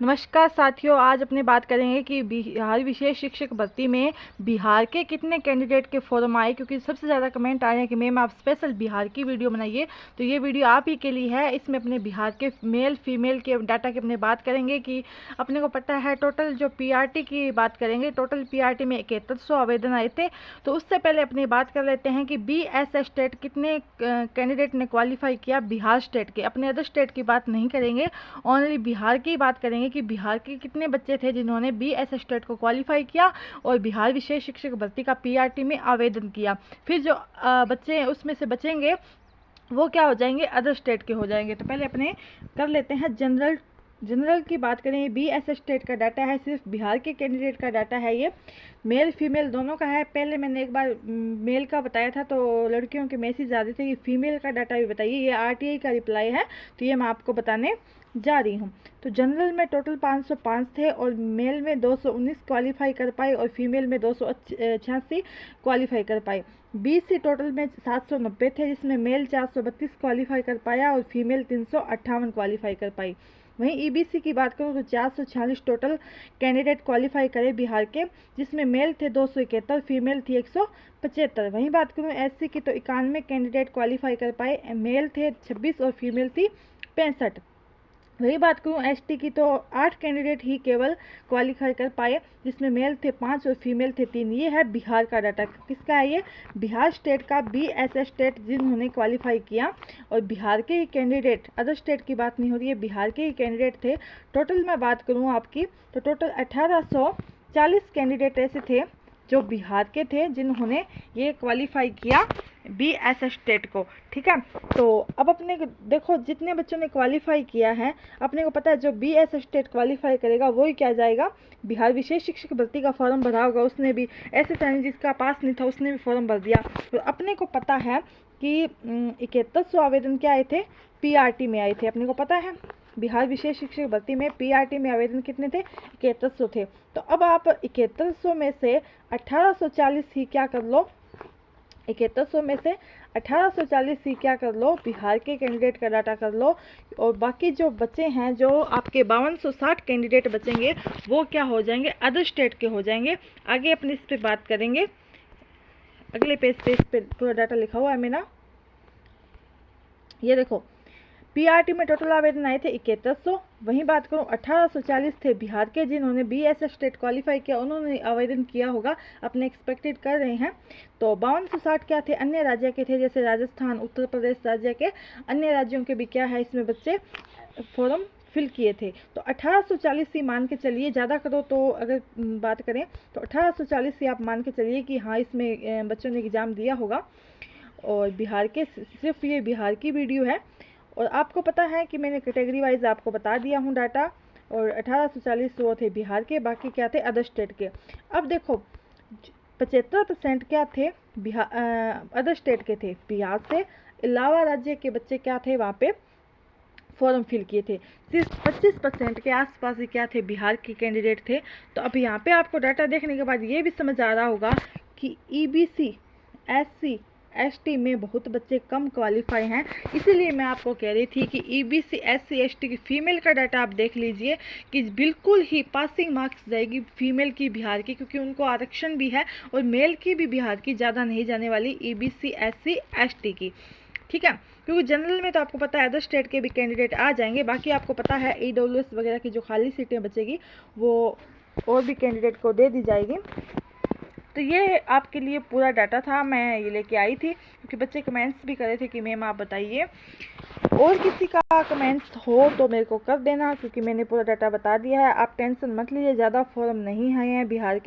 नमस्कार साथियों, आज अपनी बात करेंगे कि बिहार विशेष शिक्षक भर्ती में बिहार के कितने कैंडिडेट के फॉर्म आए, क्योंकि सबसे ज़्यादा कमेंट आ रहे हैं कि मैम आप स्पेशल बिहार की वीडियो बनाइए। तो ये वीडियो आप ही के लिए है। इसमें अपने बिहार के मेल फीमेल के डाटा की अपने बात करेंगे कि अपने को पता है टोटल जो पीआरटी की बात करेंगे। टोटल पीआरटी में 7100 आवेदन आए थे। तो उससे पहले अपनी बात कर लेते हैं कि बीएसएस स्टेट कितने कैंडिडेट ने क्वालिफाई किया बिहार स्टेट के। अपने अदर स्टेट की बात नहीं करेंगे, ओनली बिहार की बात करेंगे कि बिहार के कितने बच्चे थे जिन्होंने बीएसएस स्टेट को क्वालिफाई किया और बिहार विशेष शिक्षक भर्ती का पीआरटी में आवेदन किया। फिर जो बच्चे उसमें से बचेंगे वो क्या हो जाएंगे, अदर स्टेट के हो जाएंगे। तो पहले अपने कर लेते हैं जनरल की बात करें। बीएसएस स्टेट का डाटा है, सिर्फ बिहार के कैंडिडेट का डाटा है। ये मेल फीमेल दोनों का है। पहले मैंने एक बार मेल का बताया था तो लड़कियों के मैसेज आ रहे थे कि फीमेल का डाटा भी बताइए। ये आरटीआई का रिप्लाई है, तो ये मैं आपको बताने जा रही हूँ। तो जनरल में टोटल 505 थे और मेल में 219 क्वालिफाई कर पाए और फीमेल में 286 क्वालिफाई कर पाए। बीसी टोटल में 790 थे, जिसमें मेल 432 क्वालिफाई कर पाया और फीमेल 358 क्वालिफाई कर पाई। वहीं ईबीसी की बात करूँ तो 446 टोटल कैंडिडेट क्वालिफाई करे बिहार के, जिसमें मेल थे 271, फीमेल थी 175। वहीं बात करूँ एससी की तो 91 कैंडिडेट क्वालिफाई कर पाए, मेल थे 26 और फीमेल थी 65। वही बात करूँ एसटी की तो 8 कैंडिडेट ही केवल क्वालिफाई कर पाए, जिसमें मेल थे 5 और फीमेल थे 3। ये है बिहार का डाटा। किसका है ये? बिहार स्टेट का, बीएसएस स्टेट जिन्होंने क्वालिफाई किया। और बिहार के ही कैंडिडेट, अदर स्टेट की बात नहीं हो रही है, बिहार के ही कैंडिडेट थे। टोटल मैं बात करूँ आपकी तो टोटल 1840 कैंडिडेट ऐसे थे जो बिहार के थे जिन्होंने ये क्वालिफाई किया बीएसएस स्टेट को। ठीक है, तो अब अपने देखो जितने बच्चों ने क्वालिफाई किया है, अपने को पता है जो बीएसएस स्टेट क्वालिफाई करेगा वही क्या जाएगा, बिहार विशेष शिक्षक भर्ती का फॉर्म भरा होगा उसने भी। ऐसे टाइम जिसका पास नहीं था उसने भी फॉर्म भर दिया। तो अपने को पता है कि 7100 आवेदन क्या आए थे, पीआरटी में आए थे। अपने को पता है बिहार विशेष शिक्षक भर्ती में पीआरटी में आवेदन कितने थे, 7100 थे। तो अब आप 7100 में से 1840 ही क्या कर लो, 7100 में से 1840 ही क्या कर लो, बिहार के कैंडिडेट का डाटा कर लो। और बाकी जो बच्चे हैं, जो आपके 5260 कैंडिडेट बचेंगे वो क्या हो जाएंगे, अदर स्टेट के हो जाएंगे। आगे अपने इस पे बात करेंगे। अगले पेज पे इस पे पूरा डाटा लिखा हुआ है मेरा, ये देखो। पीआरटी में टोटल आवेदन आए थे 7100। वहीं बात करूं 1840 थे बिहार के जिन्होंने बीएसएस स्टेट क्वालिफाई किया, उन्होंने आवेदन किया होगा, अपने एक्सपेक्टेड कर रहे हैं। तो 5260 क्या थे, अन्य राज्य के थे, जैसे राजस्थान, उत्तर प्रदेश राज्य के। अन्य राज्यों के भी क्या है इसमें बच्चे फॉर्म फिल किए थे। तो 1840 ही मान के चलिए, ज़्यादा करो तो अगर बात करें तो 1840 ही आप मान के चलिए कि हाँ इसमें बच्चों ने एग्ज़ाम दिया होगा। और बिहार के, सिर्फ ये बिहार की वीडियो है और आपको पता है कि मैंने कैटेगरी वाइज आपको बता दिया हूँ डाटा। और 1840 वो थे बिहार के, बाकी क्या थे अदर स्टेट के। अब देखो 75% क्या थे बिहार अदर स्टेट के थे, बिहार से अलावा राज्य के बच्चे क्या थे वहाँ पे फॉर्म फिल किए थे। सिर्फ 25% के आसपास ही क्या थे, बिहार के कैंडिडेट थे। तो अब यहाँ पे आपको डाटा देखने के बाद ये भी समझ आ रहा होगा कि ईबीसी, एससी, एसटी में बहुत बच्चे कम क्वालिफाई हैं। इसीलिए मैं आपको कह रही थी कि ईबीसी, एससी, एसटी की फीमेल का डाटा आप देख लीजिए कि बिल्कुल ही पासिंग मार्क्स जाएगी फीमेल की बिहार की, क्योंकि उनको आरक्षण भी है। और मेल की भी बिहार की ज़्यादा नहीं जाने वाली, ईबीसी, एससी, एसटी की। ठीक है, क्योंकि जनरल में तो आपको पता है अदर स्टेट के भी कैंडिडेट आ जाएंगे। बाकी आपको पता है ईडब्ल्यूएस वगैरह की जो खाली सीटें बचेगी वो और भी कैंडिडेट को दे दी जाएगी। तो ये आपके लिए पूरा डाटा था, मैं ये लेके आई थी क्योंकि बच्चे कमेंट्स भी कर रहे थे कि मैम आप बताइए। और किसी का कमेंट्स हो तो मेरे को कर देना, क्योंकि मैंने पूरा डाटा बता दिया है। आप टेंशन मत लीजिए, ज़्यादा फॉर्म नहीं आए हैं बिहार के।